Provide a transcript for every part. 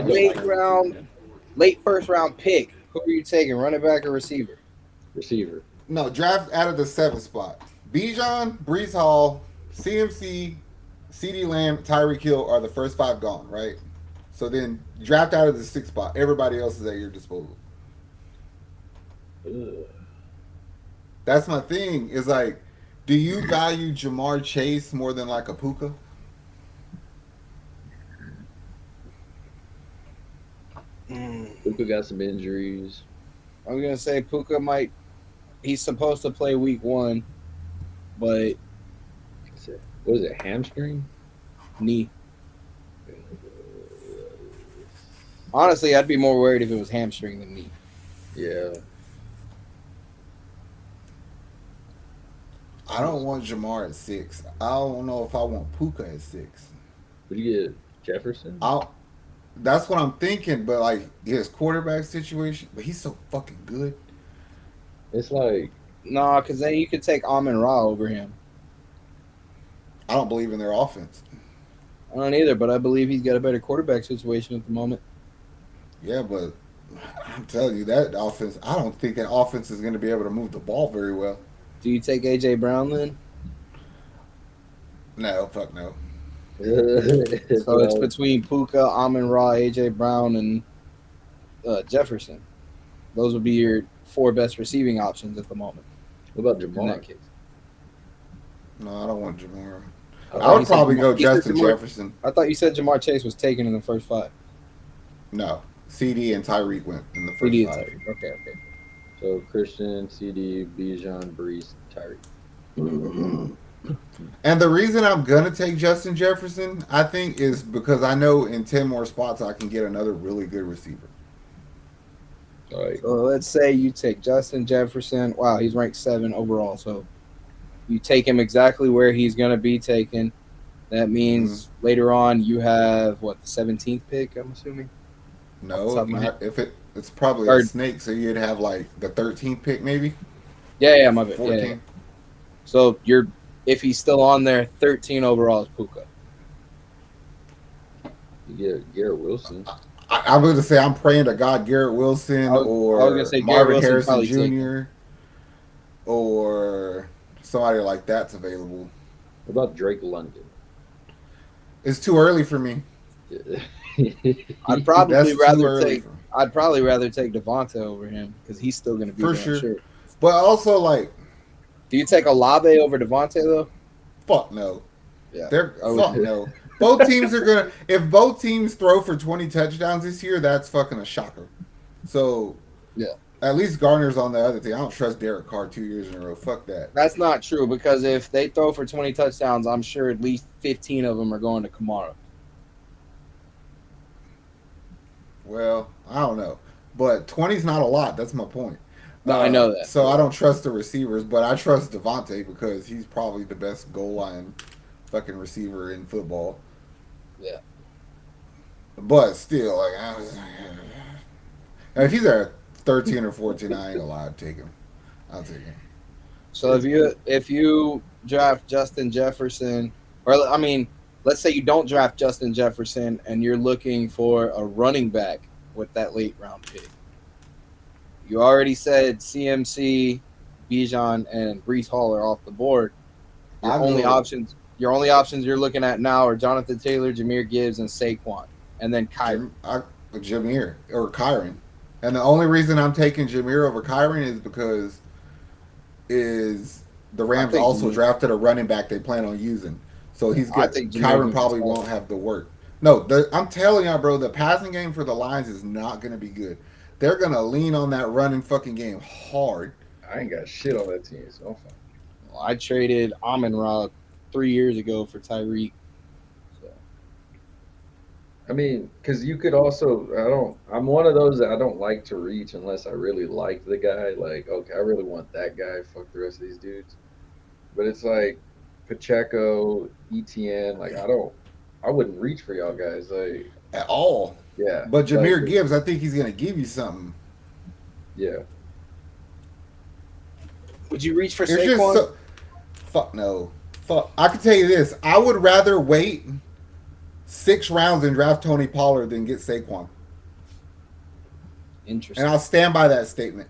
don't late like him too, round, man. late first round pick. Who are you taking, running back or receiver? Receiver. No, draft out of the seventh spot. Bijan, Brees Hall, CMC, CD Lamb, Tyreek Hill are the first five gone, right? So then draft out of the sixth spot. Everybody else is at your disposal. Ugh. That's my thing. Is like, do you value Jamar Chase more than like a Puka? Mm, Luka got some injuries. I'm gonna say Puka might. He's supposed to play week one, but What is it? Hamstring? knee. Honestly, I'd be more worried if it was hamstring than knee. Yeah. I don't want Jamar at six. I don't know if I want Puka at six. Would you get Jefferson? I'll. That's what I'm thinking, but like his quarterback situation, but he's so fucking good. It's like Nah, because then you could take Amon Ra over him. I don't believe in their offense. I don't either, but I believe he's got a better quarterback situation at the moment. Yeah, but I'm telling you that offense. I don't think that offense is going to be able to move the ball very well. Do you take AJ Brown then? No, fuck no. it's So it's like, between Puka, Amon Ra, AJ Brown, and Jefferson. Those would be your four best receiving options at the moment. what about In that Jamar? case, No, I don't want Jamar. I I thought would you said probably go you said Justin Jamar. Jefferson. I thought you said Jamar Chase was taken in the first five. No, CD and Tyreek went in the CD first and five. Tyreek. Okay, okay. So Christian, CD, Bijan, Brees, Tyreek. And the reason I'm gonna take Justin Jefferson, I think, is because I know in 10 more spots I can get another really good receiver. Like So let's say you take Justin Jefferson. Wow, he's ranked 7 overall. So you take him exactly where he's going to be taken. That Mm-hmm. means later on you have what, the 17th pick? I'm assuming off the No, top if of my head. not, if it's probably a Or snake, so you'd have like the 13th pick, maybe yeah, my bad. Yeah, yeah. 14. So you're if he's still on there, 13 overall is Puka. you get Garrett Wilson. I'm going to say I'm praying to God Garrett Wilson I was gonna or say Garrett Marvin Wilson Harrison probably taken. Jr. or somebody like that's available. What about Drake London? It's too early for me. I'd probably That's too rather early take for me. I'd probably rather take Devonta over him because he's still going to be For there. I'm sure. sure. But also, like, Do you take Olave over Devonta though? fuck no. Yeah, They're I would. fuck no. Both teams are gonna. If both teams throw for 20 touchdowns this year, that's fucking a shocker. So Yeah. at least Garner's on the other team. I don't trust Derek Carr 2 years in a row. Fuck that. That's not true because if they throw for 20 touchdowns, I'm sure at least 15 of them are going to Kamara. Well, I don't know, but 20's not a lot. That's my point. No, I know that. So I don't trust the receivers, but I trust Devontae because he's probably the best goal line fucking receiver in football. Yeah. But still, like, if he's at 13 or 14, I ain't gonna lie, I'd take him. I'll take him. So if you draft Justin Jefferson, or I mean, let's say you don't draft Justin Jefferson and you're looking for a running back with that late round pick. You already said CMC, Bijan, and Brees Hall are off the board. Your I'll only go- options, your only options you're looking at now are Jonathan Taylor, Jameer Gibbs, and Saquon, and then Kyrie. Jameer or Kyron. And the only reason I'm taking Jameer over Kyron is because the Rams think also Jameer- drafted a running back they plan on using. So he's I got think Jameer Kyron Gibbs probably is won't better. have the work. No, I'm telling y'all, bro, the passing game for the Lions is not going to be good. They're going to lean on that running fucking game hard. I ain't got shit on that team. So I'm fine. Well, I traded Amon Ra 3 years ago for Tyreek. So I mean, because you could also, I'm one of those that I don't like to reach unless I really like the guy. Like, okay, I really want that guy. Fuck the rest of these dudes. But it's like Pacheco, ETN. Like, I wouldn't reach for y'all guys. Like, At all. yeah. But Jameer like, Gibbs, I think he's going to give you something. Yeah. would you reach for It's Saquon? just fuck no. Fuck. I can tell you this. I would rather wait 6 rounds and draft Tony Pollard than get Saquon. Interesting. And I'll stand by that statement.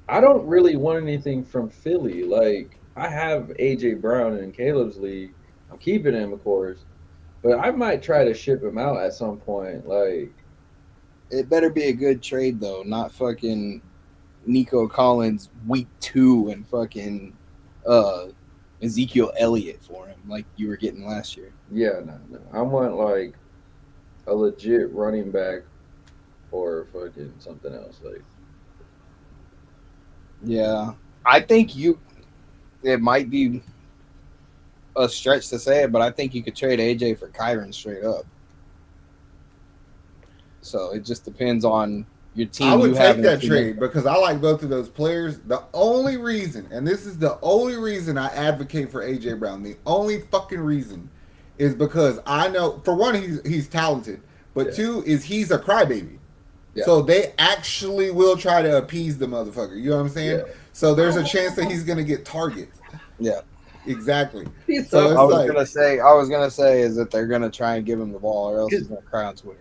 I don't really want anything from Philly. Like, I have AJ Brown in Caleb's league. I'm keeping him, of course, but I might try to ship him out at some point. Like, It better be a good trade though, not fucking Nico Collins week 2 and fucking Ezekiel Elliott for him like you were getting last year. yeah, no. I want like a legit running back or fucking something else. Like, Yeah, I think it might be a stretch to say it, but I think you could trade AJ for Kyron straight up. So it just depends on your team. I would you have take that trade because I like both of those players. The only reason, and this is the only reason I advocate for AJ Brown, the only fucking reason is because I know, for one, he's talented, but Yeah. 2 is he's a crybaby. Yeah. So they actually will try to appease the motherfucker. You know what I'm saying? Yeah. So there's a chance that he's gonna get targets. Yeah. Exactly. he's So so it's I was like- gonna say is that they're gonna try and give him the ball, or else he's gonna cry on Twitter.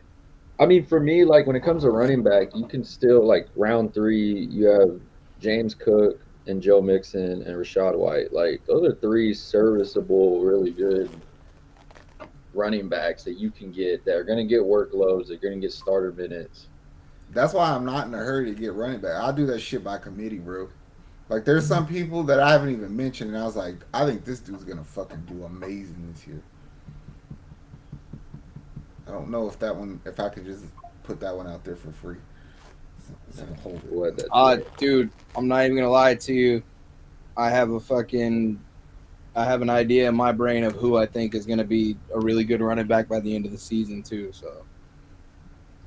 I mean, for me, like when it comes to running back, you can still like round 3. You have James Cook and Joe Mixon and Rashad White. Like those are 3 serviceable, really good running backs that you can get that are going to get workloads. They're going to get starter minutes. That's why I'm not in a hurry to get running back. I'll do that shit by committee, bro. Like there's some people that I haven't even mentioned, and I was like, I think this dude's gonna fucking do amazing this year. I don't know if I could just put that one out there for free. So hold it. What that? Dude, I'm not even gonna lie to you. I have an idea in my brain of who I think is gonna be a really good running back by the end of the season too. So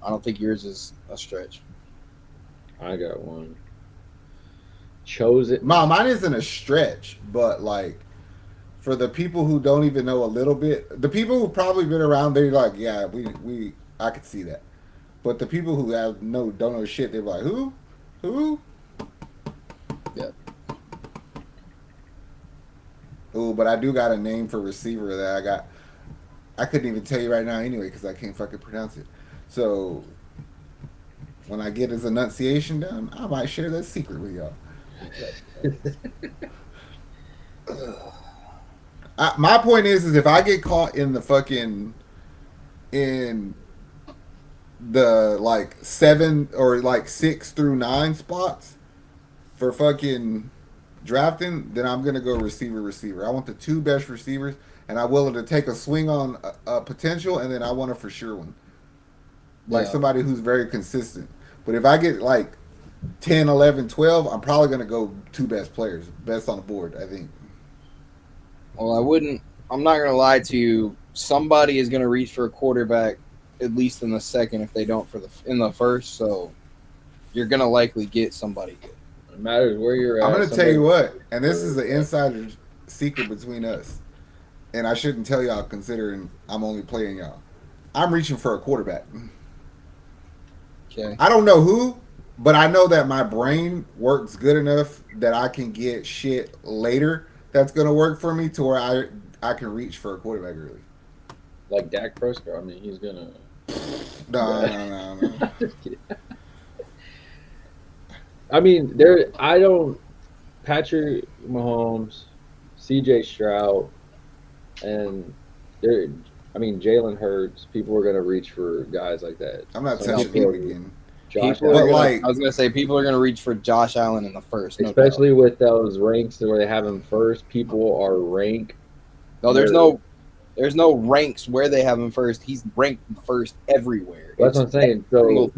I don't think yours is a stretch. I got one. Chose it. Mine isn't a stretch, but like for the people who don't even know a little bit, the people who probably been around, they're like, yeah, I could see that. But the people who don't know shit, they're like, who? Yeah. Oh, but I do got a name for receiver that I couldn't even tell you right now anyway because I can't fucking pronounce it. So when I get his enunciation done, I might share that secret with y'all. My point is if I get caught in the like 7 or like 6 through 9 spots for fucking drafting, then I'm gonna go receiver. I want the 2 best receivers, and I'm willing to take a swing on a potential, and then I want a for sure one, like somebody who's very consistent. But if I get like 10, 11, 12, I'm probably going to go 2 best players. Best on the board, I think. Well, I'm not going to lie to you. Somebody is going to reach for a quarterback, at least in the second, if they don't in the first. So you're going to likely get somebody good. It matters where you're at. I'm going to tell you what, and this is an insider secret between us, and I shouldn't tell y'all considering I'm only playing y'all. I'm reaching for a quarterback. Okay. I don't know who, but I know that my brain works good enough that I can get shit later that's going to work for me to where I can reach for a quarterback early. Like Dak Prescott. I mean, he's going to. No. Just kidding. I mean, Patrick Mahomes, CJ Stroud, and Jalen Hurts, people are going to reach for guys like that. I'm not Some touching people him are- again. Josh People are Allen, But, gonna, like- I was going to say people are going to reach for Josh Allen in the first. No especially with those ranks where they have him first, people are ranked. doubt. There's no ranks where they have him first. He's ranked first everywhere. That's what I'm saying. So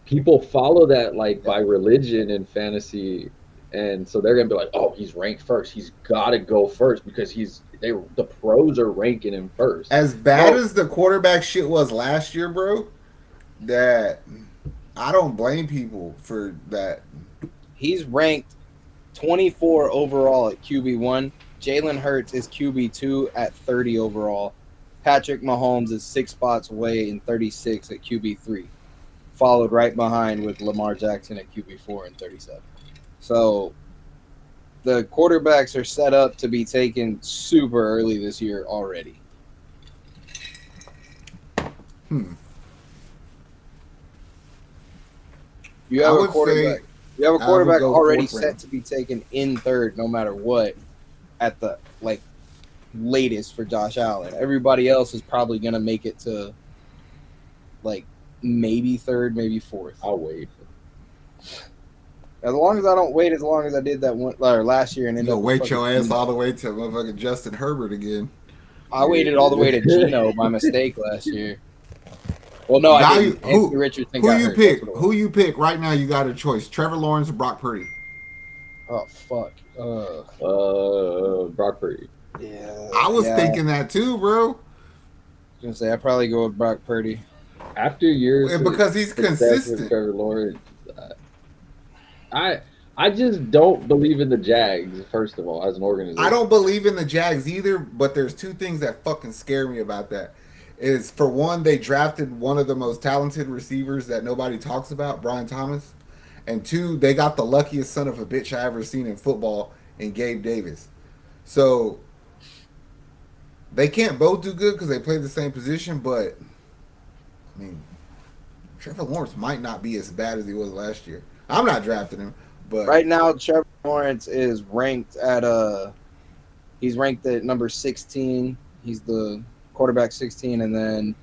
people follow that like by religion and fantasy, and so they're gonna be like, "Oh, he's ranked first. He's got to go first because the pros are ranking him first." As bad as the quarterback shit was last year, bro, that I don't blame people for that. He's ranked 24 overall at QB1. Jalen Hurts is QB2 at 30 overall. Patrick Mahomes is 6 spots away in 36 at QB3. Followed right behind with Lamar Jackson at QB4 and 37. So the quarterbacks are set up to be taken super early this year already. You I have a would quarterback. say You have a I would quarterback go already fourth set round. to be taken in third, no matter what, at the latest for Josh Allen. Everybody else is probably gonna make it to maybe third, maybe fourth. I'll wait. As long as I don't wait, as long as I did that one last year and You ended gonna up with wait your fucking ass Geno. all the way to motherfucking Justin Herbert again. I waited all the way to Geno by mistake last year. Well, no, I Value- didn't. Anthony Richardson Who got you hurt. pick? That's what it Who was. you pick right now? You got a choice: Trevor Lawrence or Brock Purdy. Oh fuck. Brock Purdy. Yeah. I was yeah. thinking that too, bro. I was gonna say I'd probably go with Brock Purdy. After years And because he's of success with consistent. Trevor Lawrence, I just don't believe in the Jags. First of all, as an organization, I don't believe in the Jags either, but there's two things that fucking scare me about that. Is for one, they drafted one of the most talented receivers that nobody talks about, Brian Thomas. And two, they got the luckiest son of a bitch I ever seen in football in Gabe Davis. So they can't both do good because they play the same position, but I mean, Trevor Lawrence might not be as bad as he was last year. I'm not drafting him, but Right now, Trevor Lawrence is ranked at he's ranked at number 16. He's the quarterback 16, and then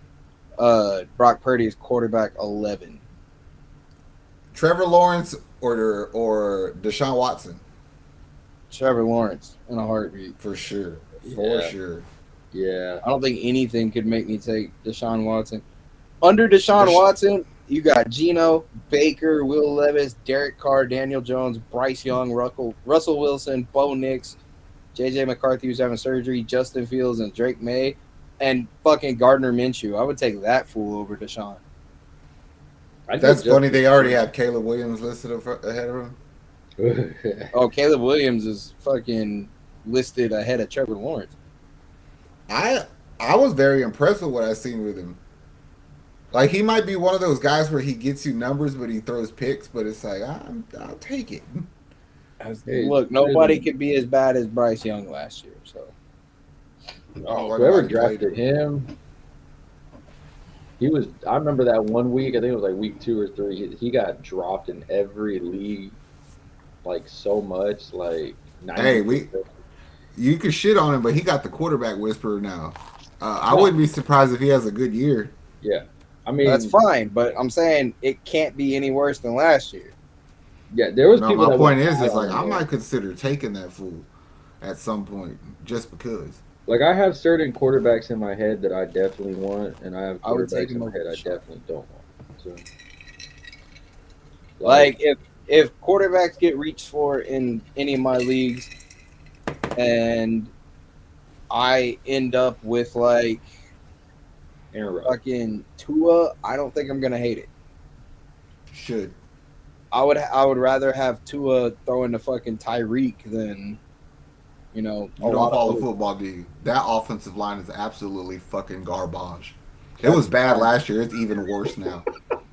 Brock Purdy is quarterback 11. Trevor Lawrence or Deshaun Watson Trevor Lawrence in a heartbeat. for sure, Yeah. sure. Yeah, I don't think anything could make me take Deshaun Watson. Under Deshaun Watson, you got Geno, Baker, Will Levis, Derek Carr, Daniel Jones, Bryce Young, Russell Wilson, Bo Nix, JJ McCarthy, who's having surgery, Justin Fields, and Drake May, and fucking Gardner Minshew. I would take that fool over Deshaun. That's funny. They already have Caleb Williams listed ahead of him. Oh, Caleb Williams is fucking listed ahead of Trevor Lawrence. I was very impressed with what I seen with him. Like, he might be one of those guys where he gets you numbers, but he throws picks. But it's like I'll take it. Hey, Look, nobody really- could be as bad as Bryce Young last year. So Oh, Whoever nobody drafted played him, he was. I remember that one week. I think it was like week 2 or 3. He got dropped in every league, like so much. Like 90%. Hey, you could shit on him, but he got the quarterback whisperer now. I wouldn't be surprised if he has a good year. Yeah, I mean that's fine, but I'm saying it can't be any worse than last year. Yeah, there was No, people. my that point went is, it's high like on I him. might consider taking that fool at some point just because. Like I have certain quarterbacks in my head that I definitely want, and I have I would take quarterbacks in him my over head I Deshaun. definitely don't want. So, Like if quarterbacks get reached for in any of my leagues, and I end up with like Aaron Rodgers. fucking Tua, I don't think I'm gonna hate it. Should. I would rather have Tua throwing to fucking Tyreek than a You don't lot follow of football, do you? That offensive line is absolutely fucking garbage. It was bad last year. It's even worse now.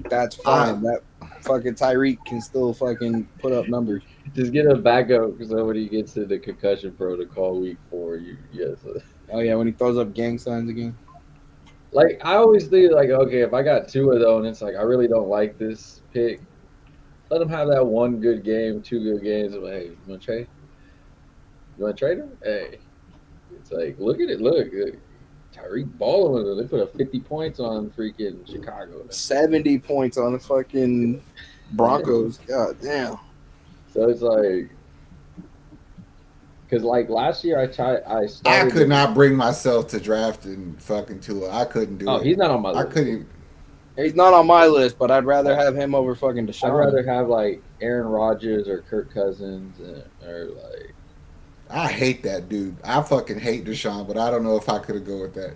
That's fine. That fucking Tyreek can still fucking put up numbers. Just get a backup because when he gets to the concussion protocol week 4, yes. Oh yeah, when he throws up gang signs again. Like I always think, like okay, if I got Tua though, and it's like I really don't like this pick, let him have that one good game, 2 good games. I'm like, hey, you want to trade? You want to trade him? Hey, it's like look at it, look. Tyreek balling with him. They put up 50 points on freaking Chicago. 70 points on the fucking Broncos. God damn. So it's like, because like last year I started. I could not bring myself to drafting fucking Tua. I couldn't do Oh, it. he's not on my I list. couldn't. He's not on my list, but I'd rather have him over fucking Deshaun. I'd rather have like Aaron Rodgers or Kirk Cousins or like. I hate that dude. I fucking hate Deshaun, but I don't know if I could go with that.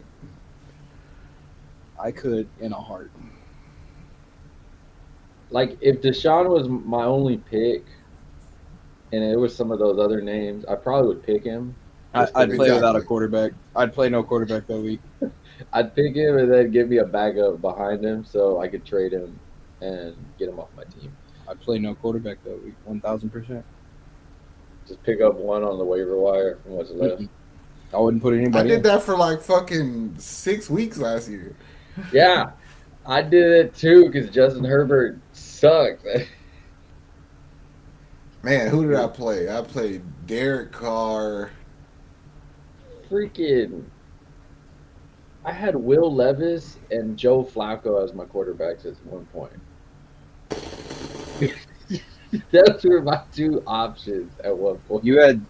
I could in a heart. Like if Deshaun was my only pick, and it was some of those other names, I probably would pick him. I'd play without a Exactly. quarterback. I'd play no quarterback that week. I'd pick him and then give me a backup behind him so I could trade him and get him off my team. I'd play no quarterback that week. 1,000%. Just pick up one on the waiver wire from what's left. I wouldn't put I anybody did in. that for like fucking 6 weeks last year. Yeah, I did it too because Justin Herbert sucked. Man, who did I play? I played Derek Carr. Freaking. I had Will Levis and Joe Flacco as my quarterbacks at one point. Those were my two options at one point. You had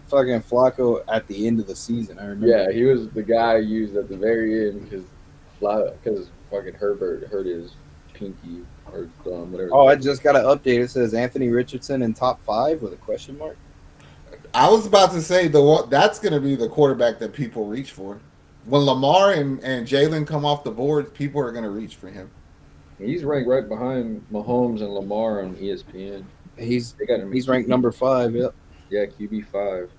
fucking Flacco at the end of the season. I remember. Yeah, he was the guy I used at the very end because fucking Herbert hurt his pinky or thumb, whatever. Oh, I just got an update. It says Anthony Richardson in top 5 with a question mark. I was about to say that's going to be the quarterback that people reach for. When Lamar and Jalen come off the board, people are going to reach for him. He's ranked right behind Mahomes and Lamar on ESPN. He's They got him. he's ranked number 5. Yep. Yeah, QB5.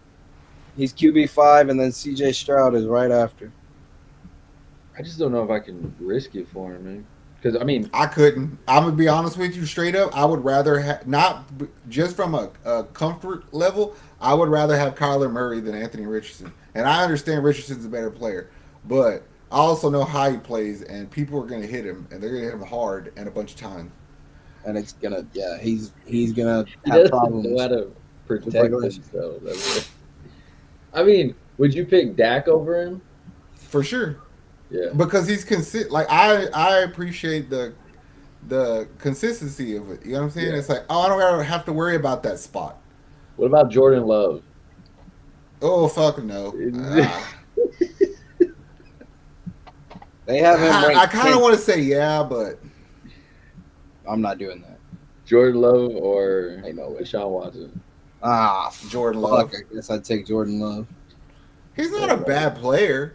He's QB5, and then CJ Stroud is right after. I just don't know if I can risk it for him, man. Because I mean, I couldn't. I'm going to be honest with you straight up. I would rather not just from a comfort level, I would rather have Kyler Murray than Anthony Richardson. And I understand Richardson's a better player, but I also know how he plays, and people are going to hit him, and they're going to hit him hard and a bunch of times. And it's gonna, he's gonna he have doesn't problems. know how to protect regulation. himself. That's it. I mean, would you pick Dak over him? For sure. Yeah. Because he's consistent. Like I appreciate the consistency of it. You know what I'm saying? Yeah. It's like, oh, I don't have to worry about that spot. What about Jordan Love? Oh, fuck no. They have him ranked I kind of 10th. want to say yeah, but I'm not doing that. Jordan Love or Ain't no way. Deshaun Watson? Jordan Fuck, Love. I guess I'd take Jordan Love. He's not a bad player.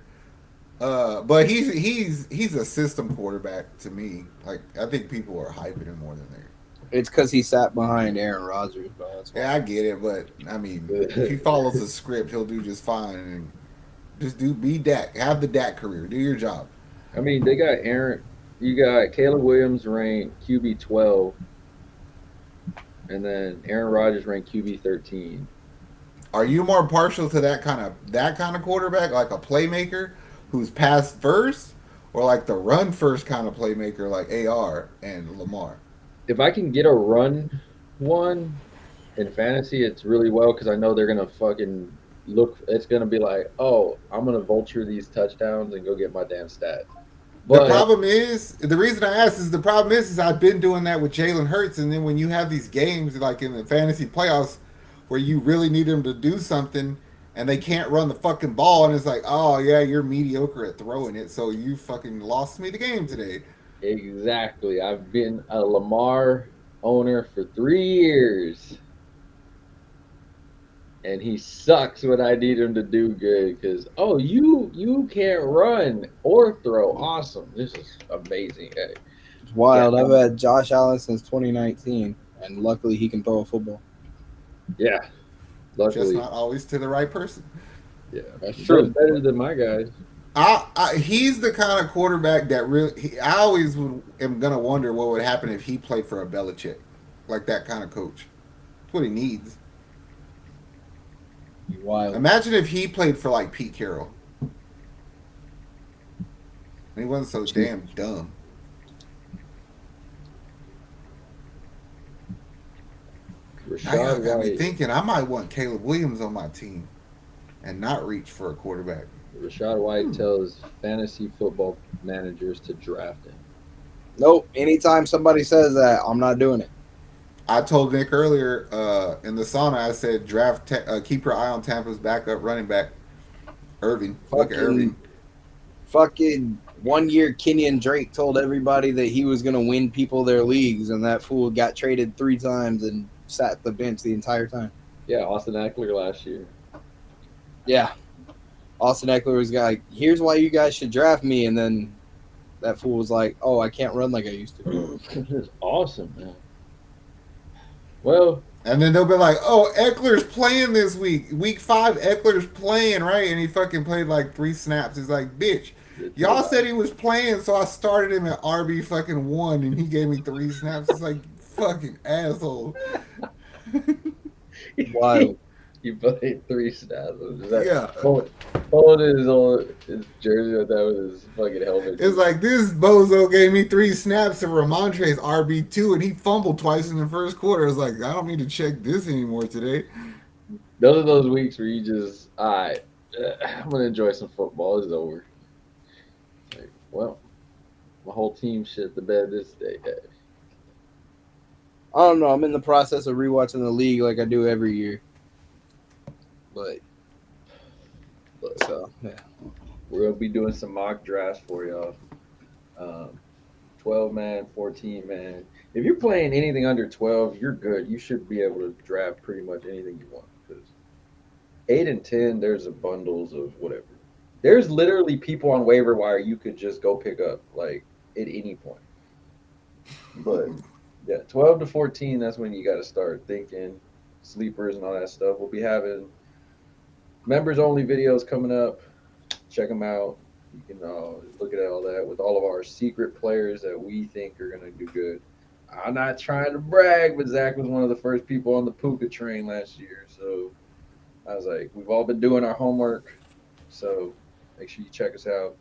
But he's a system quarterback to me. Like, I think people are hyping him more than they're. It's because he sat behind Aaron Rodgers, bro. That's why. Yeah, I get it, but I mean, if he follows the script, he'll do just fine. And just be Dak. Have the Dak career. Do your job. I mean, they got Aaron. You got Caleb Williams ranked QB 12, and then Aaron Rodgers ranked QB 13. Are you more partial to that kind of quarterback, like a playmaker who's pass first, or like the run first kind of playmaker like AR and Lamar? If I can get a run one in fantasy, it's really well because I know they're gonna fucking look. It's gonna be like, oh, I'm gonna vulture these touchdowns and go get my damn stats. But The problem is, the reason I asked is the problem is I've been doing that with Jalen Hurts, and then when you have these games like in the fantasy playoffs where you really need them to do something and they can't run the fucking ball, and it's like, oh yeah, you're mediocre at throwing it, so you fucking lost me the game today. exactly, I've been a Lamar owner for 3 years, and he sucks when I need him to do good because you can't run or throw. Awesome, this is amazing. Hey, It's wild. Yeah. I've had Josh Allen since 2019, and luckily he can throw a football. yeah, Just luckily, not always to the right person. yeah, That's he's true. better than my guys. He's the kind of quarterback that really. I always am gonna wonder what would happen if he played for a Belichick, like that kind of coach. That's what he needs. Wild. Imagine if he played for like Pete Carroll. He wasn't so damn dumb. I Rashad got me White. thinking I might want Caleb Williams on my team and not reach for a quarterback. Rashad White tells fantasy football managers to draft him. Nope. Anytime somebody says that, I'm not doing it. I told Nick earlier in the sauna, I said keep your eye on Tampa's backup running back, Irving. Look at Irving. Fucking 1 year Kenyon Drake told everybody that he was going to win people their leagues, and that fool got traded 3 times and sat the bench the entire time. Yeah, Austin Eckler last year. Yeah. Austin Eckler was like, here's why you guys should draft me, and then that fool was like, oh, I can't run like I used to. This is awesome, man. Well, And then they'll be like, oh, Eckler's playing this week. Week 5, Eckler's playing, right? And he fucking played like 3 snaps. It's like, bitch, y'all said he was playing, so I started him at RB fucking 1, and he gave me 3 snaps. It's like, fucking asshole. Wild. He played 3 snaps. Is that Yeah. holding his jersey with that with his fucking helmet? It's like this bozo gave me 3 snaps to Ramondre's RB2 and he fumbled twice in the first quarter. It's like I don't need to check this anymore today. Those are those weeks where you just, all right, I'm gonna enjoy some football. It's over. Like, well, my whole team shit the bed this day. I don't know. I'm in the process of rewatching the league like I do every year. But so yeah. We're gonna be doing some mock drafts for y'all. 12 man, 14 man. If you're playing anything under 12, you're good. You should be able to draft pretty much anything you want. Because 8 and 10, there's a bundles of whatever. There's literally people on waiver wire you could just go pick up like at any point. But yeah, 12 to 14, that's when you got to start thinking sleepers and all that stuff. We'll be having members only videos coming up. Check them out. You can look at all that with all of our secret players that we think are going to do good. I'm not trying to brag, but Zach was one of the first people on the Puka train last year. So I was like, we've all been doing our homework. So make sure you check us out.